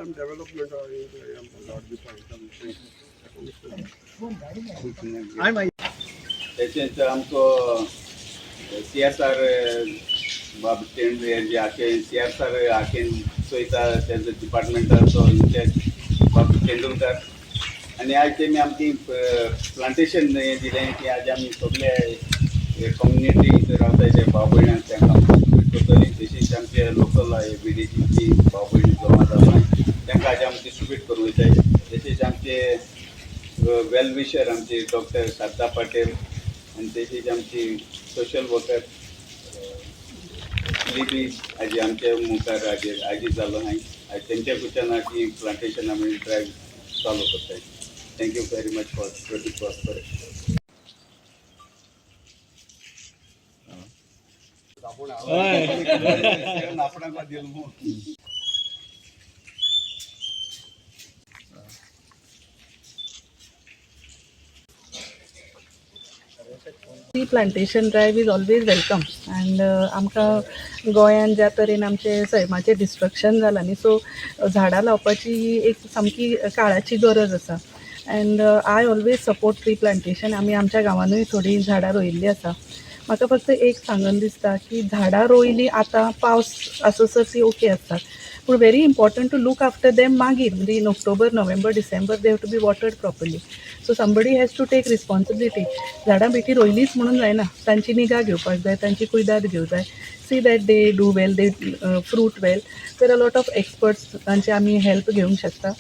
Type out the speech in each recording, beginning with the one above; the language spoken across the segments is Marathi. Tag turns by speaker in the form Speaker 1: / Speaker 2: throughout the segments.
Speaker 1: some development or not
Speaker 2: तशेंच आमचो CSR बाब जे आखे CSR आखेन चोयता तेजो डिपार्टमेंटाचो इन्चार्ज बाब तेंडुलकर आनी आज तेमी आमची प्लांटेशन दिलें की आज आमी सगळे कम्युनिटी रावताय भाव भयणांक तांकां करतली तशीच आमचे लोकल विलेजीची भाव भयणी जमा जावन तांकां आज आमी डिस्ट्रिब्यूट करूं वयताय तशेंच आमचे वेल विशर आमचे डॉक्टर शारदा पाटील आनी तशीच आमची सोशल वर्कर बी आज आमच्या मुखार आजी जालो हाय आज तेंच्या कुच्यान की प्लांटेशन आमी ड्रायव चालू करताय. Thank you very much for Prosper.
Speaker 3: ती plantation drive is always welcome and आमकां गोंयान ज्या तरेन आमचे सैमाचें डिस्ट्रक्शन जालां न्ही सो झाडां लावपाची एक सामकी काळाची गरज आसा and I always support tree plantation. आमी आमच्या गांवानूय थोडी झाडां रोयिल्लीं आसा. म्हाका फक्त एक सांगन दिसता की झाडां रोयलीं आतां पावस आससर ती ओके आसता पूण very important to look after them मागीर म्हणजे in October November December they have to be watered properly. So somebody has to take responsibility. झाडां बेटी रोयलींच म्हणून जायना, तांची निगा घेवपाक जाय, तांची कुयदाद घेवं जाय. See that they do well, they fruit well. There are lot of experts तांचे आमी हेल्प घेवंक शकता.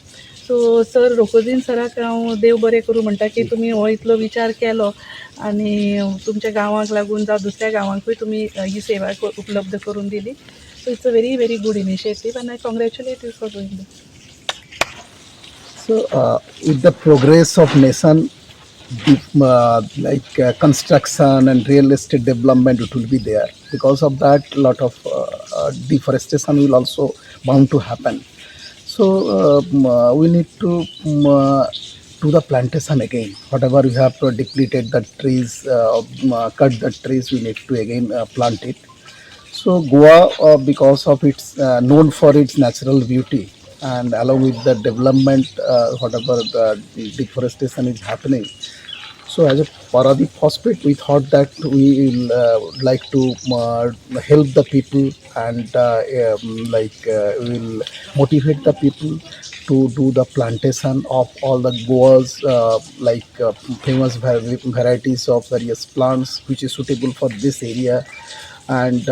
Speaker 3: सो सर रोकोजीन सराक हांव देव बरें करूं म्हणटा की तुमी हो इतलो विचार केलो आनी तुमच्या गांवाक लागून जावं दुसऱ्या गांवांकूय तुमी ही सेवा उपलब्ध करून दिली. So it's a very, very good initiative and I congratulate you for doing this.
Speaker 4: So with the progress of nation, construction and real estate development, it will be there. Because of that, lot of deforestation will also bound to happen. So we need to do the plantation again. Whatever we have depleted the trees, cut the trees, we need to again plant it. So Goa, because of its known for its natural beauty and along with the development, whatever the deforestation is happening. So as a Paradip Hospital, we thought that we will like to help the people and we will motivate the people to do the plantation of all the Goa's famous varieties of various plants which is suitable for this area. And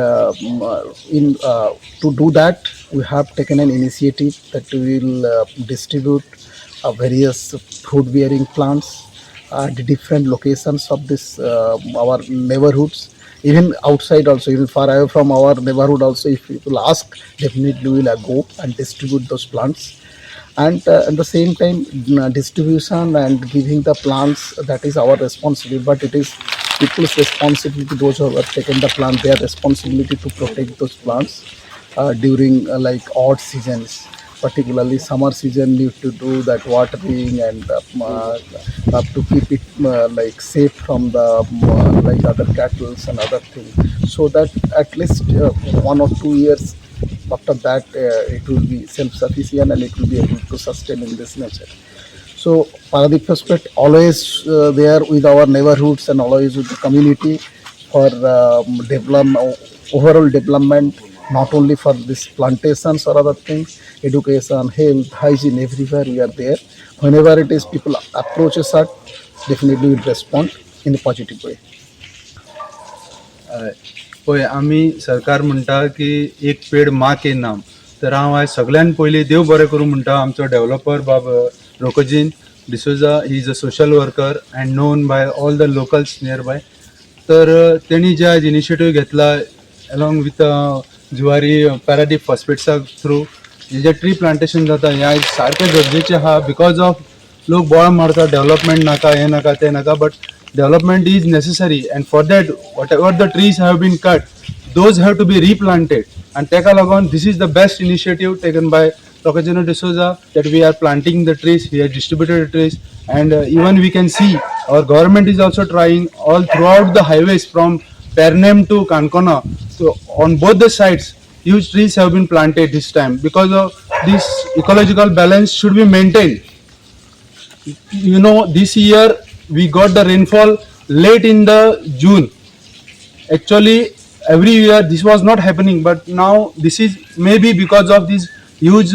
Speaker 4: to do that, we have taken an initiative that we will distribute various fruit-bearing plants at different locations of this our neighborhoods, even outside also, even far away from our neighborhood also. If people ask, definitely we will go and distribute those plants. And at the same time, distribution and giving the plants, that is our responsibility, but it is people's responsibility. Those who have taken the plant, their responsibility to protect those plants during odd seasons, particularly summer season. Need to do that watering and have to keep it safe from the other cattle and other things, so that at least 1 or 2 years after that it will be self-sufficient and it will be able to sustain in this nature. So Paradip Hospital always there with our neighborhoods and always with the community for overall development, not only for this plantations or other things, education, health, hygiene, everywhere we are there. Whenever it is people approaches us, definitely we will respond in a positive way.
Speaker 5: पळय आमी सरकार म्हणटा की एक पेड माँ के नाम, तर हांव आयज सगळ्यान पयलीं देव बरें करूं म्हणटा आमचो डेव्हलपर बाब रोकोजीन D'Souza. He is a social worker and known by all the locals nearby. तर तेणी जे आज इनिशिएटीव घेतला अलॉंग विथ जुवारी पॅराडीप हॉस्पिटला थ्रू जे ट्री प्लांटेशन जाता हें आयज सारकें गरजेचें आहा. बिकॉज ऑफ लोक बोवाळ मारता डेव्हलपमेंट नाका, हें नाका, तें नाका, but development is necessary, and for that whatever the trees have been cut, those have to be replanted. And taka lagon, this is the best initiative taken by Roccojino D'Souza, that we are planting the trees. He has distributed the trees, and even we can see our government is also trying all throughout the highways from Pernem to Kankona. So on both the sides huge trees have been planted this time because of this ecological balance should be maintained. You know, this year we got the rainfall late in the June. Actually, every year this was not happening, but now this is maybe because of this huge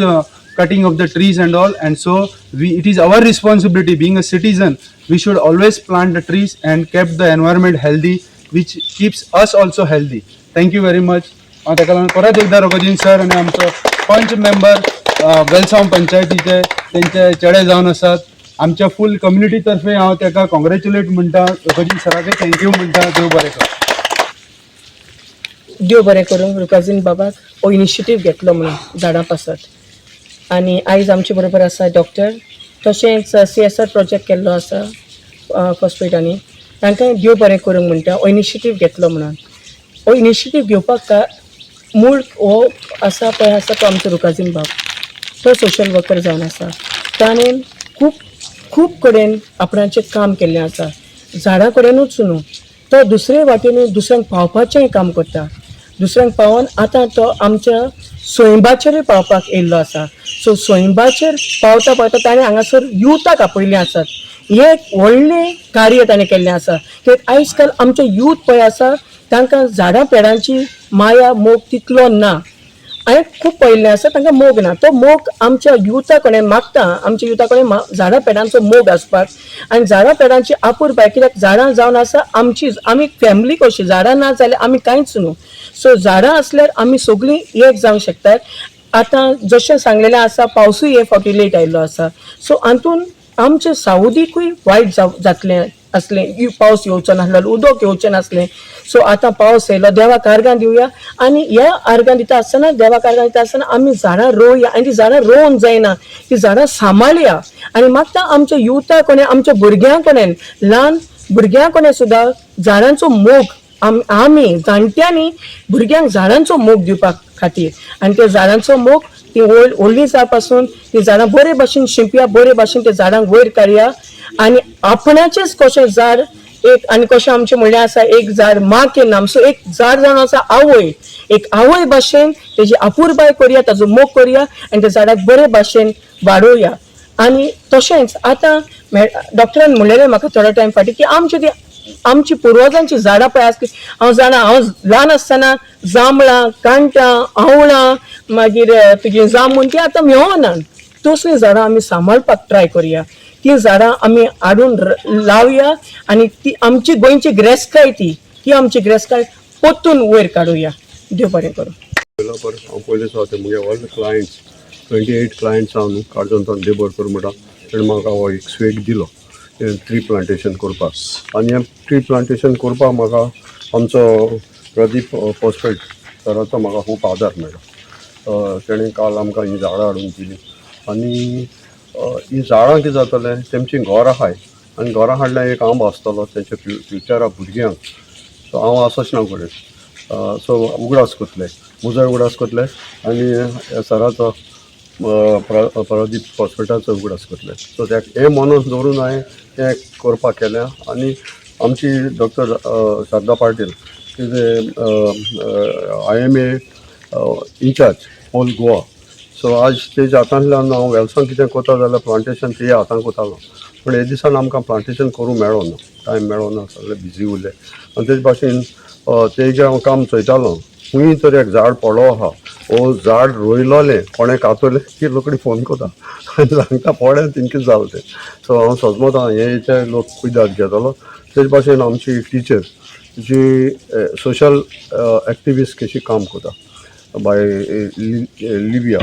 Speaker 5: cutting of the trees and all. And so it is our responsibility, being a citizen, we should always plant the trees and keep the environment healthy, which keeps us also healthy. Thank you very much. ताका लागून परत एकदा रघुजीन सर आणि आमचो पंच मेंबर वेलसांव पंचायतीचे तेंचे चेडे जावन आसात. आमच्या फूल कम्युनिटी तर्फे हांव ताका कॉंग्रॅच्युलेट म्हणटा. रघुजीन सराक थँक्यू म्हणटा. देव बरें कर.
Speaker 6: देव बरें करूं रुकाजीन बाबाक हो इनिशिएटीव घेतलो म्हणून झाडां पासत. आनी आयज आमचे बरोबर आसा डॉक्टर, तशेंच CSR प्रोजेक्ट केल्लो आसा फर्स्ट एडांनी. तांकां देव बरें करूंक म्हणटा हो इनिशिएटीव घेतलो म्हणून. हो इनिशिएटीव घेवपाक मूळ हो आसा पळय आसा तो आमचो रुकाजीन बाब. तो सोशल वर्कर जावन आसा. ताणें खूब कडेन आपणाचें काम केल्लें आसा. झाडां कडेनूच न्हू, तो दुसरे वाटेन दुसऱ्यांक पावपाचेंय काम करता. दुसऱ्यांक पावोन आतां तो आमच्या सोयंबाचेरूय पावपाक येयल्लो आसा. सो सोयंबाचेर पावता पावता ताणें हांगासर युथाक आपयल्लें आसात. हें एक व्हडलें कार्य ताणें केल्लें आसा. कित्याक आयज काल आमचे यूथ पळय आसा तांकां झाडां पेडांची माया मोग तितलो ना. हांवें खूब पळयल्लें आसा तांकां मोग ना. तो मोग आमच्या युथा कडेन मागता. आमच्या युथा कडेन झाडां पेडांचो मोग आसपाक. आनी झाडां पेडांची आपुरबाय, कित्याक झाडां जावन आसा आमचीच. आमी फॅमिली कशी, झाडां ना जाल्यार आमी कांयच न्हू. सो झाडां असल्यार आमी सगळीं एक जावंक शकतात. आतां जशें सांगलेलें आसा पावसूय हे फावटी लेट आयिल्लो आसा. सो हातून आमचे सावधीकूय वायट जातलें असलें. पावस येवचो नासलो, उदक येवचें नासलें. सो आतां पावस येयलो, देवाक आर्गां दिवया. आनी ह्या आर्गां दिता आसतना, देवाक आर्गां दिता आसतना आमी झाडां रोवया. आनी ती झाडां रोवन जायना, ती झाडां सांबाळया. आनी मागता आमच्या युथा कडेन, आमच्या भुरग्यां कडेन, ल्हान भुरग्यां कडेन सुद्दां झाडांचो मोग आमी जाणट्यांनी भुरग्यांक झाडांचो मोग दिवपाक खातीर. आनी त्या झाडांचो मोग ती व्हडली जावं पासून ती झाडां बरे भाशेन शिंपया, बरे भाशेन त्या झाडांक वयर काडया. आनी आपणाचेच कशें झाड एक, आनी कशें आमचें म्हणलें आसा एक झाड माँ के नाम. सो एक झाड जावन आसा आवय. एक आवय भाशेन तेजी आपुरबाय करया, ताजो मोग करया आनी त्या झाडाक बरे भाशेन वाडोवया. आनी तशेंच आतां डॉक्टरान म्हणलेलें म्हाका थोडो टायम फाटीं की आमची पुर्वजांची झाडां पळय आसली. हांव ल्हान आसतना जांबळां, कांटां, आवळां, मागीर तुजी जामून ती आतां मेळोनात. तसलीं झाडां आमी सांबाळपाक ट्राय करया. ती झाडां आमी हाडून लावया आनी ती आमची गोंयची गिरेस्तकाय ती आमची गिरेस्तकाय पोत्तून वयर काडुया. देव बरें करूं.
Speaker 1: हांव पयलीं सावन म्हगे ऑल क्लायंट्स 28 क्लायंट्स हांव न्हू काडून देव बरें करूं म्हणटा. ताणें म्हाका हो एक स्वेग दिलो ट्री प्लांटेशन करपाक. आनी हें ट्री प्लांटेशन करपाक म्हाका आमचो प्रदीप पोस्पेट सराचो म्हाका खूब आदार मेळ्ळो. ताणें काल आमकां हीं झाडां हाडून दिलीं. आनी हीं झाडां कितें जातलें, तेमचीं घरां आहाय आनी घरां हाडल्यार एक आंब आसतलो तेंच्या फ्युचरा भुरग्यांक. सो हांव आसोच ना कडेन. सो उगडास करतले, मुजळ उगडास करतले आनी सराचो प्रदीप हॉस्पिटलाचो उगडास करतले. सो त्याक हें म्हणून दवरून हांवें हें करपाक केलें. आनी आमची doctor Sharada Patil IMA incharge whole Goa. So आज तेजे हातांतल्यान हांव वेलसांग कितें करता जाल्यार प्लांटेशन तेजे हातान करतालो. पूण हे दिसान आमकां प्लांटेशन करूंक मेळो ना, टायम मेळो ना, सगळे बिजी उरले. आनी तेजे भाशेन तेजें हांव काम चयतालो. खंय तरी एक झाड पडलो आहा, हो झाड रोयलोलें कोणें कातोलें की रोखडी फोन करता आनी सांगता पड्या तेंकें जालें तें. सो हांव सजमता हेचे लोक कुयदाद घेतालो. तेजे भाशेन आमची टिचर जी सोशल एक्टिविस्ट कशी काम करता बाय लिविया.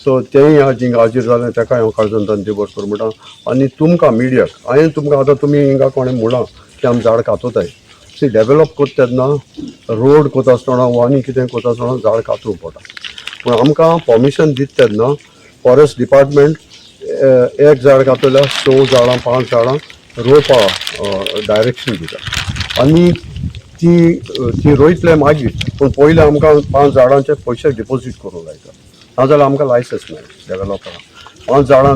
Speaker 1: सो तेंय हाजीर जालें, ताकाय हांव काळजांतल्यान देव बरें करूं म्हणटा. आनी तुमकां मिडियाक हांवें तुमकां आतां तुमी हिंगा कोणें म्हणलां की आमी झाड कातोताय. ती डेवलप करता तेन्ना रोड करता आसतना वा आनी कितें करता आसतना झाड कातरूंक पडटा. पूण आमकां परमिशन दिता तेन्ना फॉरेस्ट डिपार्टमेंट एक झाड कातल्यार 6 झाडां 5 झाडां रोवपा डायरेक्शन दिता. आनी ती रोयतले मागीर, पूण पयलीं आमकां 5 झाडांचे पयशे डिपॉजीट करूंक लायता. नाजाल्यार आमकां लायसन्स मेळटा डेवलपराक. 5 झाडां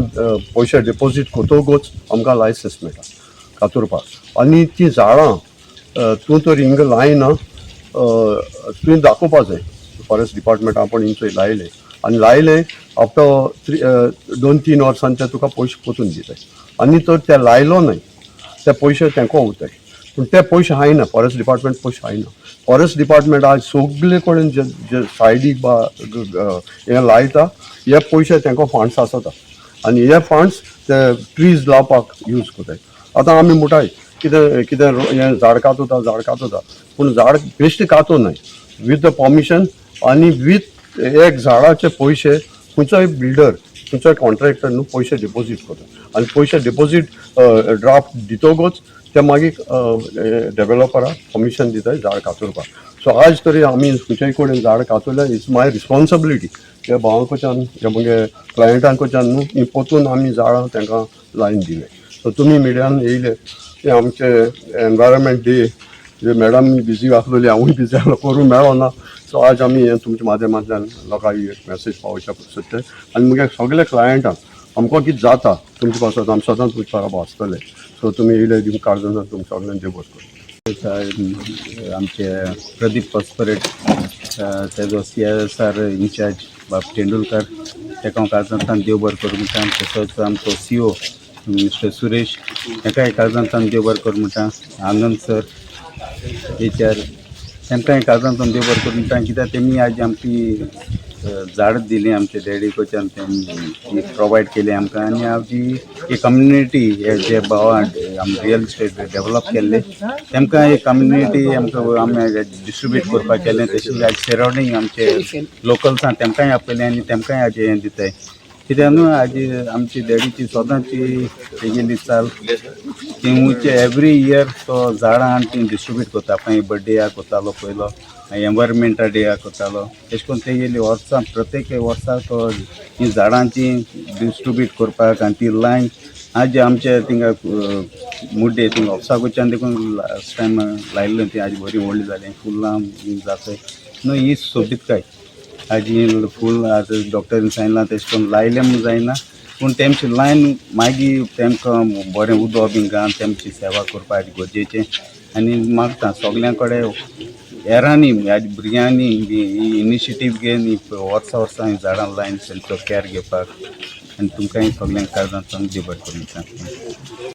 Speaker 1: पयशे डिपॉजीट करतकूच आमकां लायसन्स मेळटा कातुरपाक. आनी ती झाडां तूं तर हिंगा लायना, तुवें दाखोवपा जाय फॉरेस्ट डिपार्टमेंटा आपण हिंग थंय लायले. आनी लायले आफ्टर 2-3 वर्सांचे तुका पयशे पोतून दिताय आनी तर ते लायलो न्हय ते पयशे तेंको वताय पूण ते पयशे हायना फॉरेस्ट डिपार्टमेंट पयशे हायना फॉरेस्ट डिपार्टमेंट आज सगळे कडेन जे सायडीक बा हे लायता हे पयशे तेंको फंड्स आसता आनी हे फंड्स ते ट्रीज लावपाक यूज कोताय आतां आमी म्हणटाय कितें कितें हें झाड कातोता पूण झाड बेश्टी कातो न्हय वीथ द परमिशन आनी वीथ एक झाडाचे पयशे खंयचोय बिल्डर खंयचोय कॉन्ट्रॅक्टर न्हू पयशे डिपॉजीट करता आनी पयशे डिपॉजीट ड्राफ्ट दितोगूच ते मागीर डेव्हलपराक परमिशन दिताय झाड कातोवपाक सो आज तरी आमी खंयच्याय कडेन झाड कातोलें इट्स माय रिस्पॉन्सिबिलिटी ते भावांकडच्यान जे म्हगे क्लायंटांकडच्यान न्हू ही पोतून आमी झाडां तांकां लायन दिले सो तुमी मिडियान येयले ते आमचे एनवायरमेंट डे जे मॅडम बिजी आसलेली हांवूय बिजी आसलो करूं मेळो ना सो आज आमी हें तुमच्या माध्यमांतल्यान लोकांक एक मॅसेज पावोवचें सोदते आनी मुगे सगळे क्लायंटांक आमकां कितें जाता तुमचे पासत आमी सदांच तुमचे बाराबर आसतले सो तुमी येयले दिवंक काळजान तुमच्या सगळ्यांक देव बरें करूं
Speaker 2: आमचे प्रदीप पस्परेट तेजो CSR इंचार्ज बाब तेंडुलकर तेका हांव काळजांतल्यान देव बरें करूं म्हणटा तसोच आमचो CEO मिस्टर सुरेश ताकाय काळजांतल्यान देव बरें करूं म्हणटा आनंद सर HR तांकांय काळजांतल्यान देव बरें करूं म्हणटा कित्याक तेमी आज आमची झाड दिली आमचे डॅडी कडच्यान तेमी प्रोवायड केली आमकां आनी आमची एक कम्युनिटी हे जे भावां रियल इस्टेट डेवलप केल्ले तेमकां एक कम्युनिटी आमकां आमी डिस्ट्रिब्यूट करपाक केलें तशेंच आज सरावंडींग आमचे लोकल्सां तेमकांय आपयलें आनी तेमकांय आज हें दिताय कित्याक न्हू आज आमची डॅडीची सदांची तेगेली चाल थिंगूचे एवरी इयर तो झाडां आनी ती डिस्ट्रिब्यूट करता पळय बर्थडेयाक करतालो पयलो एनवायरमेंटा डेयाक करतालो तेश कोन्न तेगेली वर्सां प्रत्येक वर्सा तो ही झाडांची डिस्ट्रिब्यूट करपाक आनी ती लायन आज आमचे थिंगा मुड्डे थिंगा ऑफिसाकडच्यान देखून लास्ट टायम लायिल्लें ती आज बरी व्हडली जाली फुलां जाताय न्हू ही सोबीतकाय आज ही फूल आतां डॉक्टरीन सांगलां तेश कोन्न लायलें म्हूण जायना पूण तेमची लायन मागीर तेमकां बरें उदक बी घालून तेमची सेवा करपाक गरजेचें आनी मागता सगळ्यां कडेन हेरांनी ह्या भुरग्यांनी बी ही इनिशिएटीव घेवन ही वर्सां झाडां लायन तेंचो कॅर घेवपाक आनी तुमकांय सगळ्यांक काळजांतल्यान देव बरें करूं म्हणटा